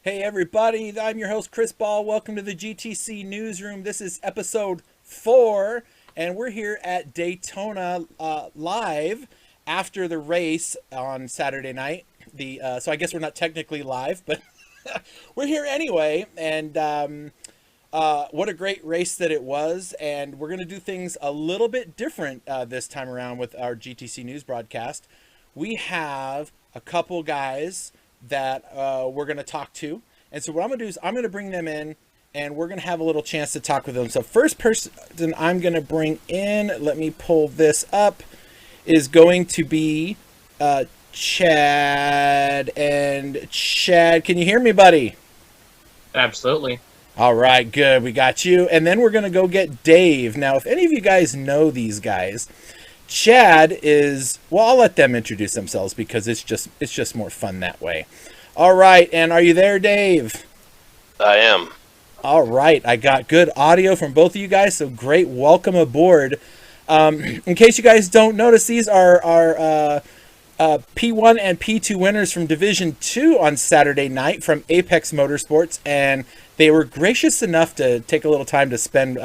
Hey everybody, I'm your host Chris Ball. Welcome to the GTC Newsroom. This is episode 4, and we're here at Daytona live after the race on Saturday night. So I guess we're not technically live, but we're here anyway. And what a great race that it was. And we're going to do things a little bit different this time around with our GTC News broadcast. We have a couple guys that we're going to talk to. And so what I'm going to do is I'm going to bring them in and we're going to have a little chance to talk with them. So first person I'm going to bring in, let me pull this up, is going to be Chad. And Chad, can you hear me, buddy? Absolutely. All right, good. We got you. And then we're going to go get Dave. Now, if any of you guys know these guys, Chad is, well, I'll let them introduce themselves because it's just more fun that way. All right, and are you there, Dave? I am. All right, I got good audio from both of you guys, so great. Welcome aboard. In case you guys don't notice, these are our P1 and P2 winners from Division 2 on Saturday night from Apex Motorsports, and they were gracious enough to take a little time to spend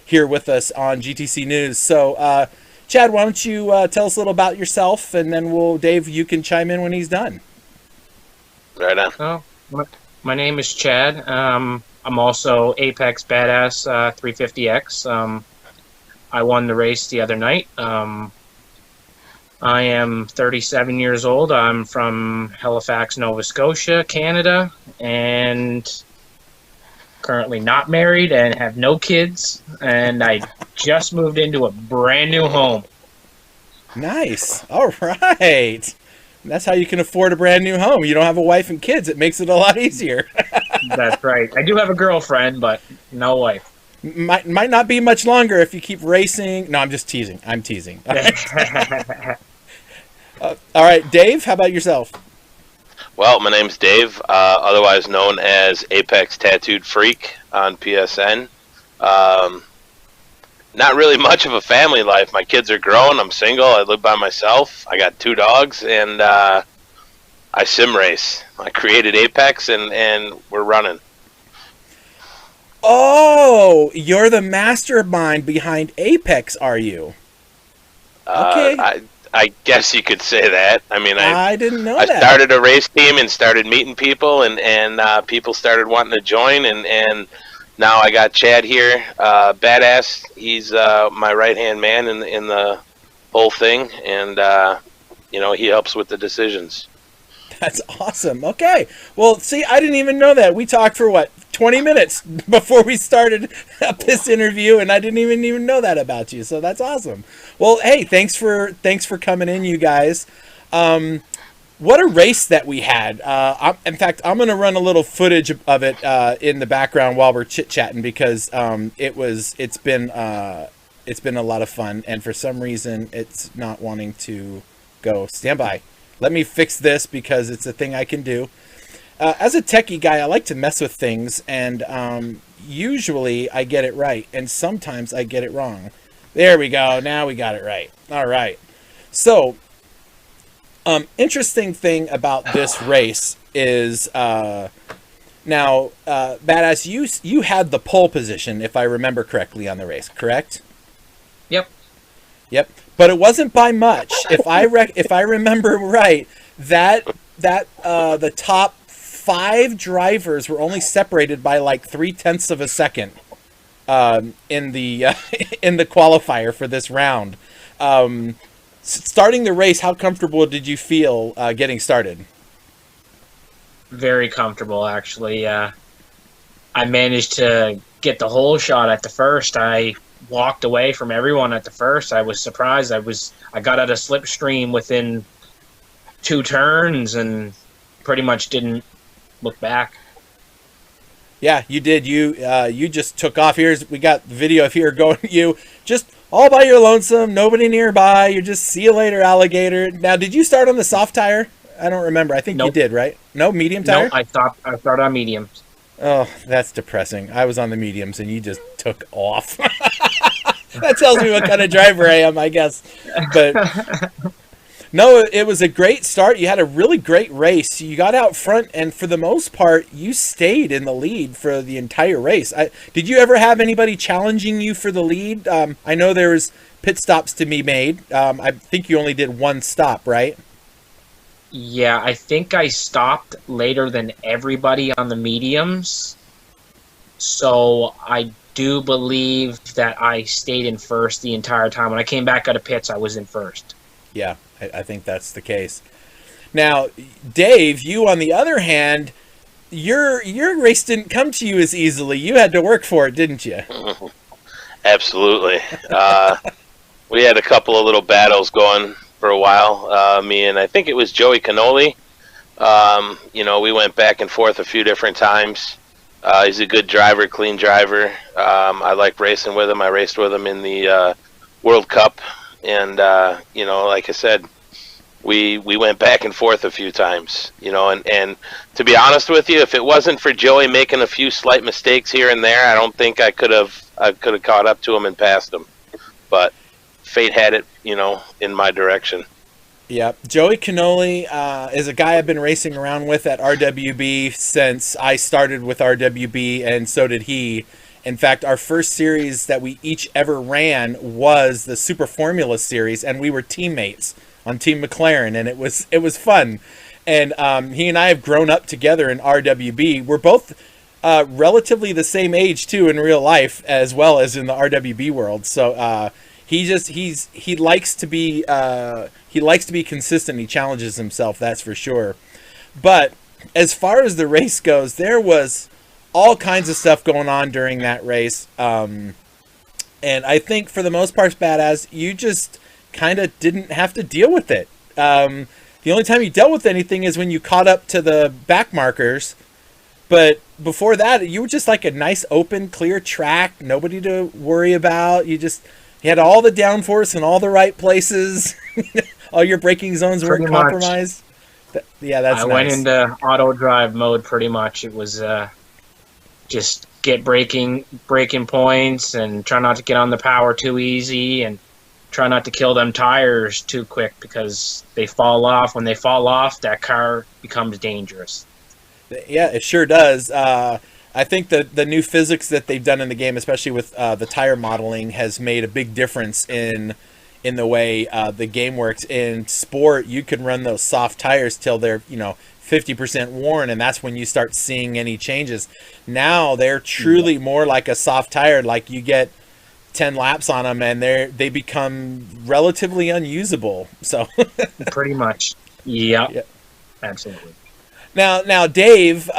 here with us on GTC News. So, Chad, why don't you tell us a little about yourself, and then Dave, you can chime in when he's done. Right on. My name is Chad. I'm also Apex Badass 350X. I won the race the other night. I am 37 years old. I'm from Halifax, Nova Scotia, Canada, and currently not married and have no kids, and I just moved into a brand new home. Nice. All right. That's how you can afford a brand new home. You don't have a wife and kids. It makes it a lot easier. That's right. I do have a girlfriend, but no wife. Might not be much longer if you keep racing. No, I'm just teasing. I'm teasing. All right, all right, Dave, how about yourself? Well, my name's Dave, otherwise known as Apex Tattooed Freak on PSN. Not really much of a family life. My kids are grown. I'm single. I live by myself. I got 2 dogs, and I sim race. I created Apex, and we're running. Oh, you're the mastermind behind Apex, are you? Okay. I guess you could say that. I mean, I didn't know I that. started a race team and started meeting people, and people started wanting to join, and now I got Chad here, Badass. He's my right-hand man in the whole thing, and he helps with the decisions. That's awesome. Okay. Well, see, I didn't even know that. We talked for 20 minutes before we started this interview, and I didn't even know that about you. So that's awesome. Well, hey, thanks for coming in, you guys. What a race that we had. In fact, I'm going to run a little footage of it in the background while we're chit-chatting because it's been a lot of fun, and for some reason it's not wanting to go. Stand by. Let me fix this because it's a thing I can do. As a techie guy, I like to mess with things, and usually I get it right, and sometimes I get it wrong. There we go. Now we got it right. All right. So, interesting thing about this race is now, Badass, you had the pole position, if I remember correctly, on the race, correct? Yep. But it wasn't by much. If I remember right, that the top 5 drivers were only separated by like 0.3 of a second in the qualifier for this round. Starting the race, how comfortable did you feel getting started? Very comfortable, actually. I managed to get the whole shot at the first. I walked away from everyone at the first. I was surprised. I got out of slipstream within 2 turns and pretty much didn't look back. Yeah, you did. You just took off. We got the video of here going. You just all by your lonesome, nobody nearby. You're just see you later, alligator. Now, did you start on the soft tire? I don't remember. I think Nope. you did, right? No, medium tire? No, I started on mediums. Oh, that's depressing. I was on the mediums and you just took off. That tells me what kind of driver I am, I guess. But No, it was a great start. You had a really great race. You got out front, and for the most part, you stayed in the lead for the entire race. Did you ever have anybody challenging you for the lead? I know there was pit stops to be made. I think you only did one stop, right? Yeah, I think I stopped later than everybody on the mediums. So I do believe that I stayed in first the entire time. When I came back out of pits, I was in first. Yeah, I think that's the case. Now, Dave, you on the other hand, your race didn't come to you as easily. You had to work for it, didn't you? Absolutely. We had a couple of little battles going for a while. Me and I think it was Joey Cannoli. We went back and forth a few different times. He's a good driver, clean driver. I like racing with him. I raced with him in the World Cup. And, like I said, we went back and forth a few times, and to be honest with you, if it wasn't for Joey making a few slight mistakes here and there, I don't think I could have caught up to him and passed him. But fate had it, in my direction. Yeah, Joey Cannoli is a guy I've been racing around with at RWB since I started with RWB, and so did he. In fact, our first series that we each ever ran was the Super Formula series, and we were teammates on Team McLaren, and it was fun. And he and I have grown up together in RWB. We're both relatively the same age too in real life, as well as in the RWB world. So he likes to be consistent. He challenges himself, that's for sure. But as far as the race goes, there was all kinds of stuff going on during that race. And I think for the most part, Badass, you just kind of didn't have to deal with it. The only time you dealt with anything is when you caught up to the back markers. But before that, you were just like a nice, open, clear track. Nobody to worry about. You had all the downforce in all the right places. All your braking zones weren't compromised. That's nice. I went into auto drive mode pretty much. It was just get braking points and try not to get on the power too easy and try not to kill them tires too quick because they fall off. When they fall off, that car becomes dangerous. Yeah, it sure does. I think the new physics that they've done in the game, especially with the tire modeling, has made a big difference in the way the game works. In sport, you can run those soft tires till they're 50% worn, and that's when you start seeing any changes. Now they're truly more like a soft tire. Like you get 10 laps on them, and they become relatively unusable. So pretty much, yeah, absolutely. Now, Dave,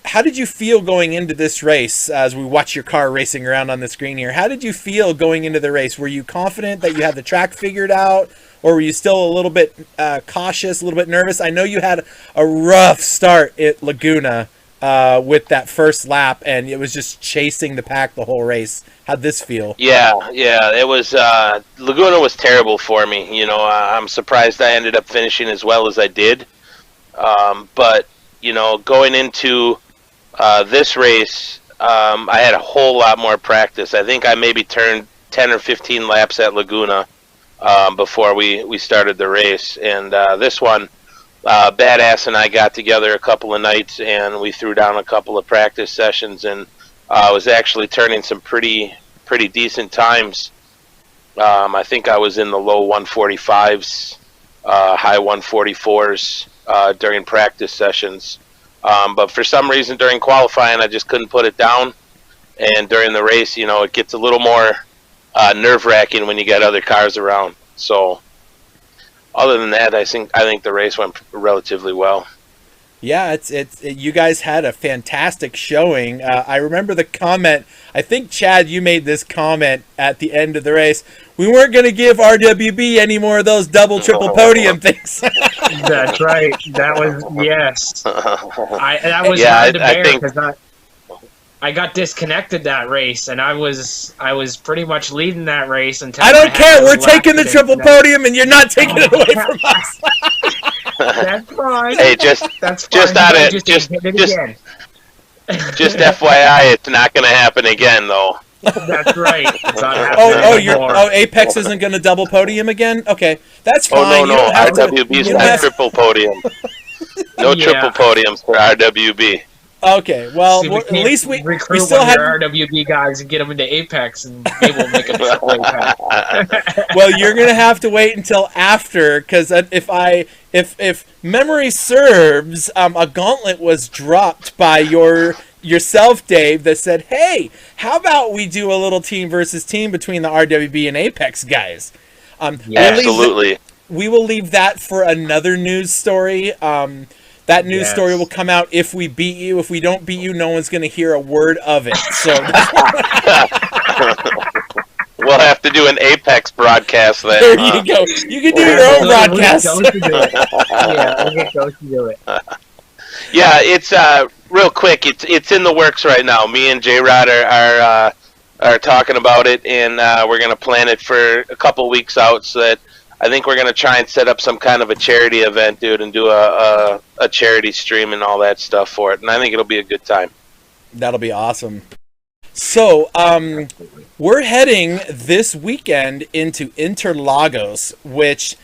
how did you feel going into this race as we watch your car racing around on the screen here? How did you feel going into the race? Were you confident that you had the track figured out, or were you still a little bit cautious, a little bit nervous? I know you had a rough start at Laguna with that first lap, and it was just chasing the pack the whole race. How'd this feel? Yeah, it was, Laguna was terrible for me. I'm surprised I ended up finishing as well as I did. But, going into this race, I had a whole lot more practice. I think I maybe turned 10 or 15 laps at Laguna before we started the race. And this one, Badass and I got together a couple of nights, and we threw down a couple of practice sessions, and I was actually turning some pretty decent times. I think I was in the low 145s, high 144s during practice sessions. But for some reason during qualifying, I just couldn't put it down. And during the race, it gets a little more nerve-wracking when you got other cars around. So other than that, I think the race went relatively well. Yeah, you guys had a fantastic showing. I remember the comment. I think, Chad, you made this comment at the end of the race. We weren't going to give RWB any more of those double, triple podium things. That's right. That was, yes. That was hard to bear because I got disconnected that race, and I was pretty much leading that race until I don't care. We're taking the triple podium, and you're not taking it away from us. That's fine. Hey, just FYI, it's not going to happen again, though. That's right. It's not Apex isn't going to double podium again? Okay, that's fine. Oh, no. RWB's you don't not have- triple podium. No triple podiums for RWB. Okay, well, See, at least we recruit still one have. of your RWB guys and get them into Apex, and they will make a triple Apex. Well, you're gonna have to wait until after, because if memory serves, a gauntlet was dropped by yourself, Dave, that said, "Hey, how about we do a little team versus team between the RWB and Apex guys?" Absolutely. We will leave that for another news story. That news story will come out if we beat you. If we don't beat you, no one's going to hear a word of it. So we'll have to do an Apex broadcast then. There you go. You can do your own broadcast. We'll get Ghost to do it. Yeah, it's real quick. It's in the works right now. Me and J-Rod are talking about it, and we're going to plan it for a couple weeks out, so that I think we're going to try and set up some kind of a charity event, dude, and do a charity stream and all that stuff for it. And I think it'll be a good time. That'll be awesome. So, we're heading this weekend into Interlagos, which,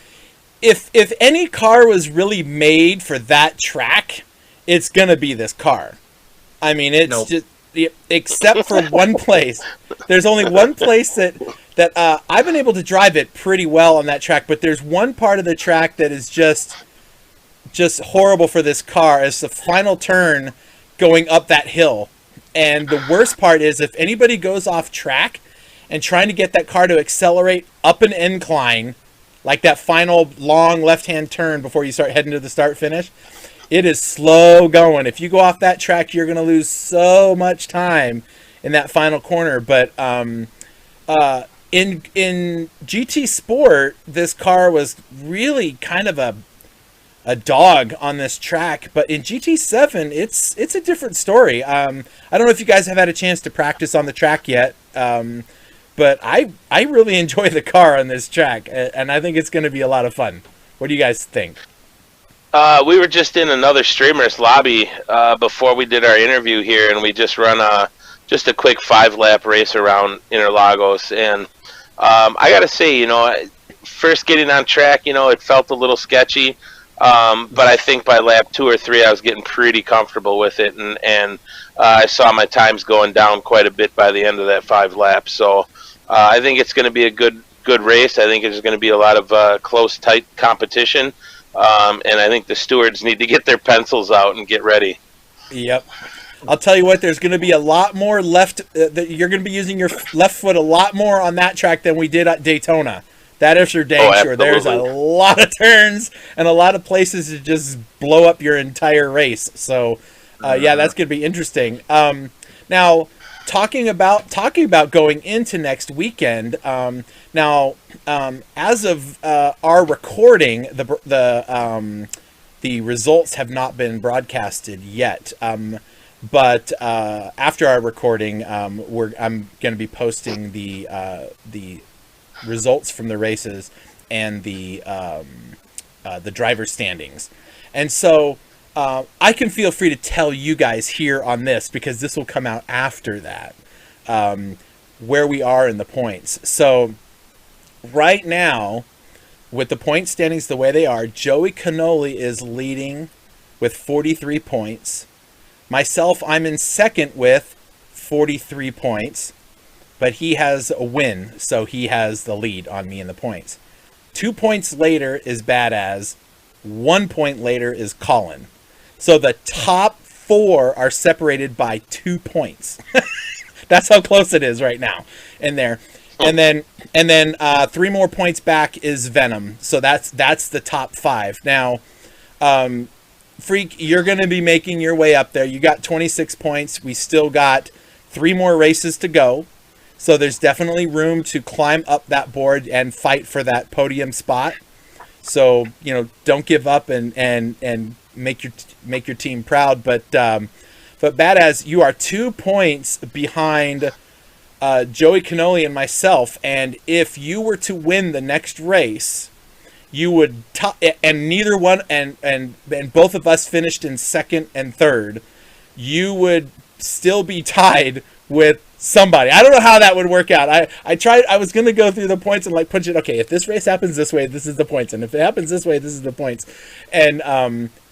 if any car was really made for that track, it's going to be this car. I mean, it's just, except for one place. There's only one place that I've been able to drive it pretty well on that track, but there's one part of the track that is just horrible for this car. It's the final turn going up that hill. And the worst part is, if anybody goes off track and trying to get that car to accelerate up an incline, like that final long left-hand turn before you start heading to the start-finish, it is slow going. If you go off that track, you're going to lose so much time in that final corner. But in GT Sport, this car was really kind of a dog on this track. But in GT7, it's a different story. I don't know if you guys have had a chance to practice on the track yet, but I really enjoy the car on this track, and I think it's going to be a lot of fun. What do you guys think? We were just in another streamer's lobby before we did our interview here, and we just run a quick 5-lap race around Interlagos. And I got to say, first getting on track, it felt a little sketchy. But I think by lap 2 or 3, I was getting pretty comfortable with it, and I saw my times going down quite a bit by the end of that 5 laps. So I think it's going to be a good race. I think there's going to be a lot of close, tight competition. And I think the stewards need to get their pencils out and get ready. Yep. I'll tell you what, there's going to be a lot more left. You're going to be using your left foot a lot more on that track than we did at Daytona. That is for dang sure. There's a lot of turns and a lot of places to just blow up your entire race. So, yeah, that's going to be interesting. Now, talking about going into next weekend. Now, as of our recording, the results have not been broadcasted yet. But after our recording, I'm going to be posting the results from the races and the driver standings. And so I can feel free to tell you guys here on this, because this will come out after that, where we are in the points. So right now, with the point standings the way they are, Joey Cannoli is leading with 43 points. Myself, I'm in second with 43 points. But he has a win, so he has the lead on me in the points. 2 points later is Badass. 1 point later is Colin. So the top 4 are separated by 2 points. That's how close it is right now in there. And then 3 more points back is Venom. So that's the top 5. Now, Freak, you're going to be making your way up there. You got 26 points. We still got 3 more races to go. So there's definitely room to climb up that board and fight for that podium spot. So, don't give up and make your team proud. But Badass, you are 2 points behind Joey Cannoli and myself. And if you were to win the next race, you would and neither one and both of us finished in second and third, you would still be tied with Somebody. I don't know how that would work out. I tried. I was gonna go through the points and like punch it. Okay, if this race happens this way, this is the points, and if it happens this way, this is the points, and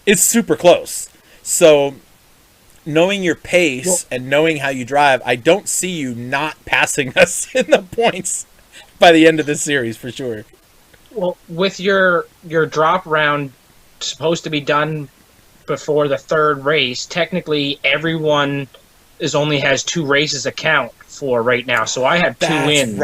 it's super close. So knowing your pace and knowing how you drive, I don't see you not passing us in the points by the end of this series for sure. Well, with your drop round supposed to be done before the third race, technically everyone only has 2 races to count for right now. So I have 2 wins.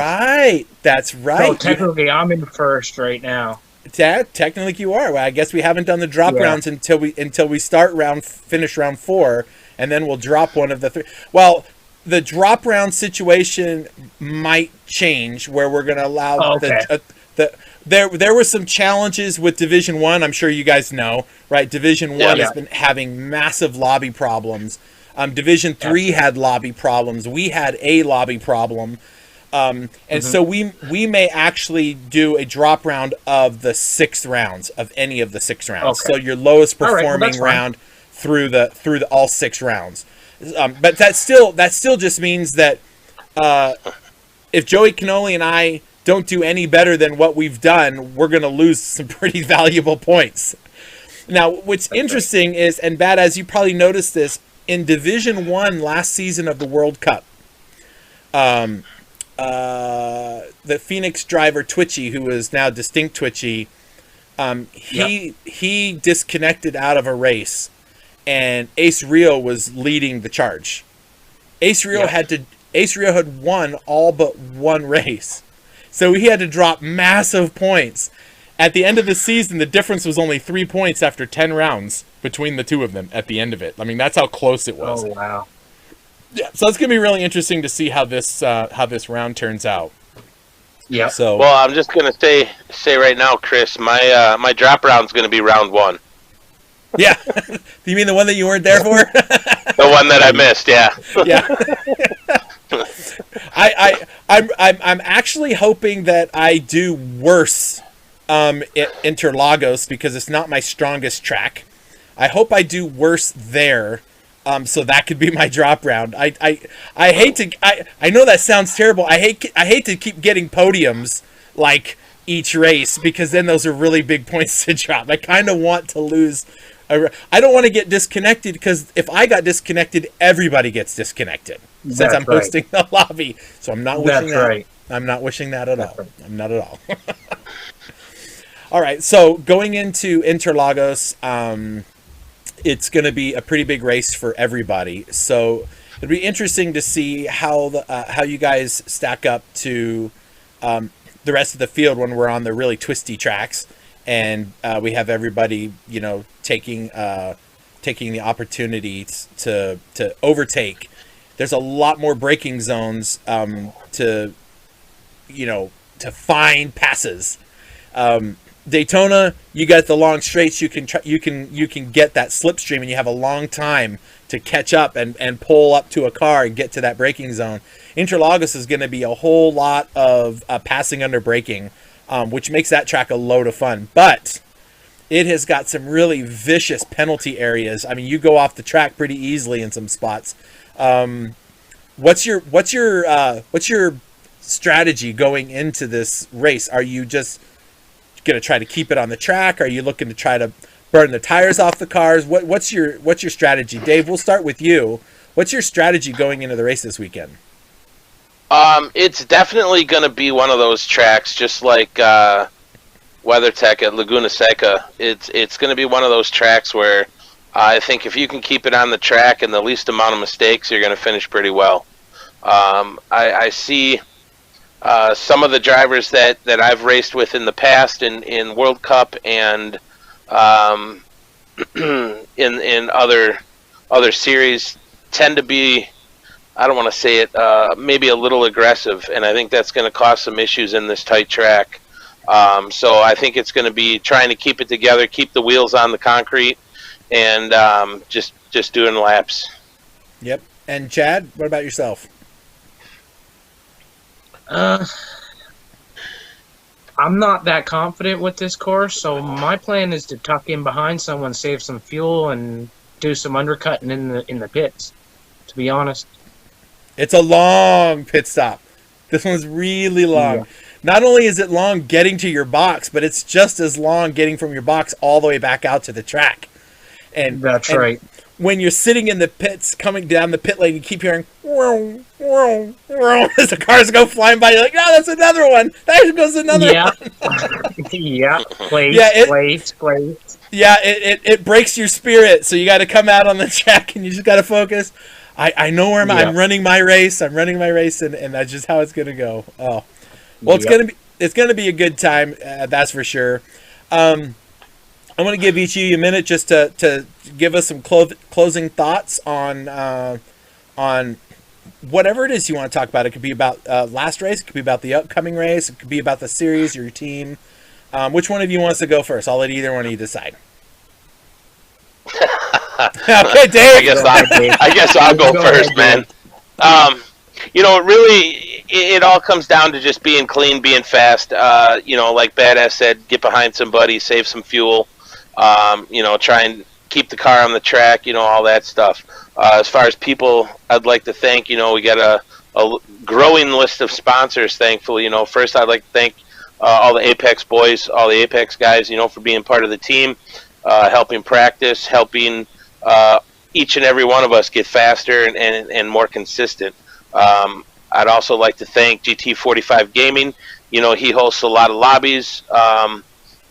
That's right. So technically I'm in first right now. Yeah, technically you are. Well, I guess we haven't done the drop rounds until we finish round 4, and then we'll drop one of the 3. Well, the drop round situation might change where we're going to allow there were some challenges with Division 1. I'm sure you guys know, right? Division 1 has been having massive lobby problems. Division 3 had lobby problems. We had a lobby problem. So we may actually do a drop round of the 6 rounds, of any of the 6 rounds. Okay. So your lowest performing round through the all 6 rounds. But that still just means that if Joey Cannoli and I don't do any better than what we've done, we're going to lose some pretty valuable points. Now, what's interesting is, and Badass, you probably noticed this, in Division 1 last season of the World Cup, the Phoenix driver Twitchy, who is now Distinct Twitchy, he disconnected out of a race, and Ace Rio was leading the charge. Ace Rio had won all but 1 race, so he had to drop massive points. At the end of the season, the difference was only 3 points after 10 rounds between the 2 of them at the end of it. I mean, that's how close it was. Oh, wow. Yeah, so it's going to be really interesting to see how this round turns out. Yeah. So, well, I'm just going to say right now, Chris, my drop round's going to be round 1. Yeah. You mean the one that you weren't there for? The one that I missed, yeah. Yeah. I'm actually hoping that I do worse at Interlagos, because it's not my strongest track. I hope I do worse there, so that could be my drop round. I hate to. I know that sounds terrible. I hate to keep getting podiums like each race, because then those are really big points to drop. I kind of want to lose. I don't want to get disconnected, because if I got disconnected, everybody gets disconnected since I'm hosting the lobby. So I'm not wishing that. Right. I'm not wishing that at all. I'm not at all. All right, so going into Interlagos, it's going to be a pretty big race for everybody. So it'll be interesting to see how you guys stack up to the rest of the field when we're on the really twisty tracks, and we have everybody, taking the opportunities to overtake. There's a lot more braking zones to find passes. Daytona, you got the long straights. You can get that slipstream, and you have a long time to catch up and pull up to a car and get to that braking zone. Interlagos is going to be a whole lot of passing under braking, which makes that track a load of fun. But it has got some really vicious penalty areas. I mean, you go off the track pretty easily in some spots. What's your strategy going into this race? Are you just going to try to keep it on the track? Are you looking to try to burn the tires off the cars? What's your strategy? Dave, we'll start with you. What's your strategy going into the race this weekend? It's definitely going to be one of those tracks, just like WeatherTech at Laguna Seca. It's going to be one of those tracks where I think if you can keep it on the track and the least amount of mistakes, you're going to finish pretty well. I see some of the drivers that I've raced with in the past in World Cup and in other series tend to be, I don't want to say it, maybe a little aggressive, and I think that's going to cause some issues in this tight track. So I think it's going to be trying to keep it together, keep the wheels on the concrete, and just doing laps. Yep. And Chad, what about yourself? I'm not that confident with this course, so my plan is to tuck in behind someone, save some fuel, and do some undercutting in the pits, to be honest. It's a long pit stop. This one's really long. Yeah. Not only is it long getting to your box, but it's just as long getting from your box all the way back out to the track. And That's right. When you're sitting in the pits, coming down the pit lane, you keep hearing "Whoa, whoa, whoa," as the cars go flying by. You're like, "No, that's another one. There goes another one." Yeah. Place. Yeah, it breaks your spirit. So you got to come out on the track and you just got to focus. I know where I'm running my race. I'm running my race, and that's just how it's gonna go. Oh, well, it's gonna be a good time. That's for sure. I want to give each of you a minute just to give us some closing thoughts on whatever it is you want to talk about. It could be about last race. It could be about the upcoming race. It could be about the series, your team. Which one of you wants to go first? I'll let either one of you decide. Okay, Dave. I guess I'll go first, man. Really, it all comes down to just being clean, being fast. Like Badass said, get behind somebody, save some fuel. Try and keep the car on the track. All that stuff. As far as people, I'd like to thank. We got a growing list of sponsors. Thankfully, first I'd like to thank all the Apex boys, all the Apex guys. For being part of the team, helping practice, helping each and every one of us get faster and more consistent. I'd also like to thank GT45 Gaming. He hosts a lot of lobbies,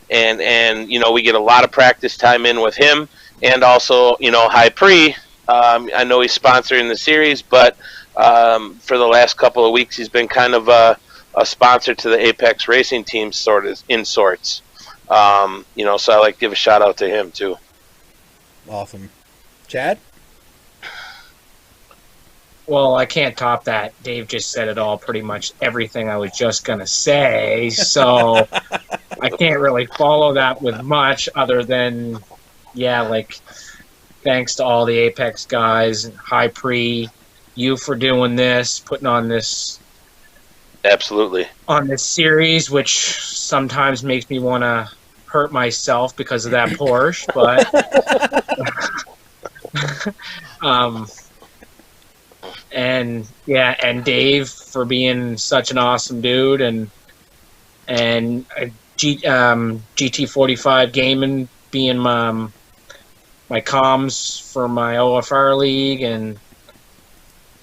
and we get a lot of practice time in with him. And also, High Pre. I know he's sponsoring the series, but for the last couple of weeks, he's been kind of a sponsor to the Apex Racing team, in sorts. So I like to give a shout out to him too. Awesome. Chad? Well, I can't top that. Dave just said it all, pretty much everything I was just going to say. So I can't really follow that with much other than, thanks to all the Apex guys, High Pre, you for doing this, putting on this. Absolutely. On this series, which sometimes makes me want to hurt myself because of that Porsche, but and Dave for being such an awesome dude, and GT45 Gaming being my comms for my OFR league,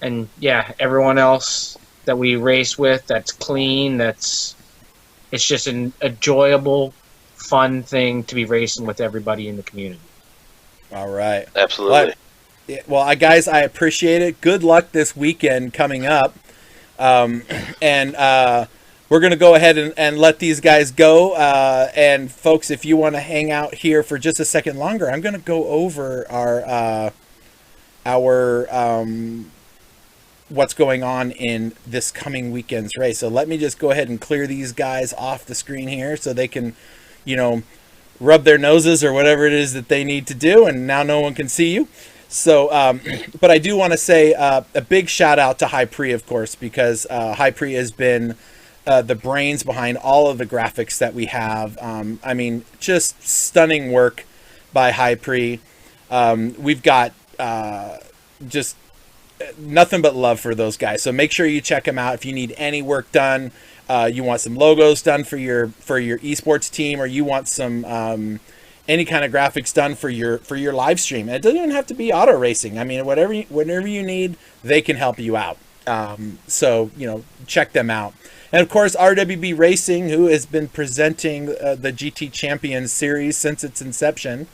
and everyone else that we race with that's clean, it's just an enjoyable, fun thing to be racing with everybody in the community. All right. Absolutely. Well, guys, I appreciate it. Good luck this weekend coming up. And we're going to go ahead and let these guys go. And folks, if you want to hang out here for just a second longer, I'm going to go over our what's going on in this coming weekend's race. So let me just go ahead and clear these guys off the screen here so they can, rub their noses or whatever it is that they need to do. And now no one can see you. So, but I do want to say a big shout out to High Pre, of course, because High Pre has been the brains behind all of the graphics that we have. Just stunning work by High Pre. We've got just nothing but love for those guys. So make sure you check them out if you need any work done. You want some logos done for your esports team, or you want some any kind of graphics done for your live stream. And it doesn't even have to be auto racing. Whatever you need, they can help you out. So check them out. And of course, RWB Racing, who has been presenting the GT Champions series since its inception.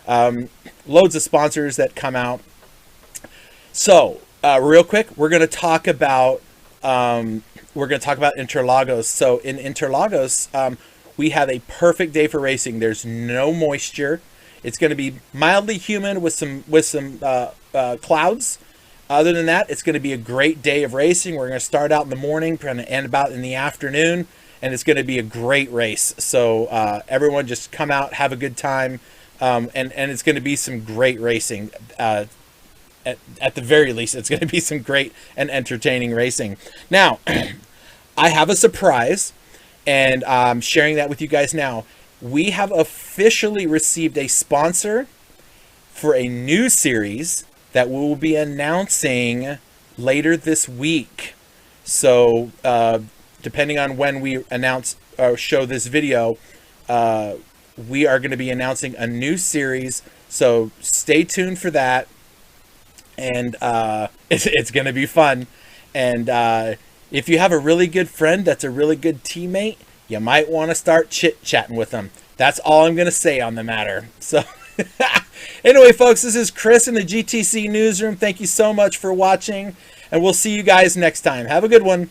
Loads of sponsors that come out. So real quick, we're going to talk about Interlagos. So in Interlagos, we have a perfect day for racing. There's no moisture. It's going to be mildly humid with some clouds. Other than that, it's going to be a great day of racing. We're going to start out in the morning, going to end about in the afternoon, and it's going to be a great race. So everyone just come out, have a good time, and it's going to be some great racing. At the very least, it's going to be some great and entertaining racing. Now, I have a surprise, and I'm sharing that with you guys now. We have officially received a sponsor for a new series that we will be announcing later this week. So depending on when we announce or show this video, we are going to be announcing a new series. So stay tuned for that. And it's going to be fun. And if you have a really good friend that's a really good teammate, you might want to start chit-chatting with them. That's all I'm going to say on the matter. So anyway, folks, this is Chris in the GTC Newsroom. Thank you so much for watching, and we'll see you guys next time. Have a good one.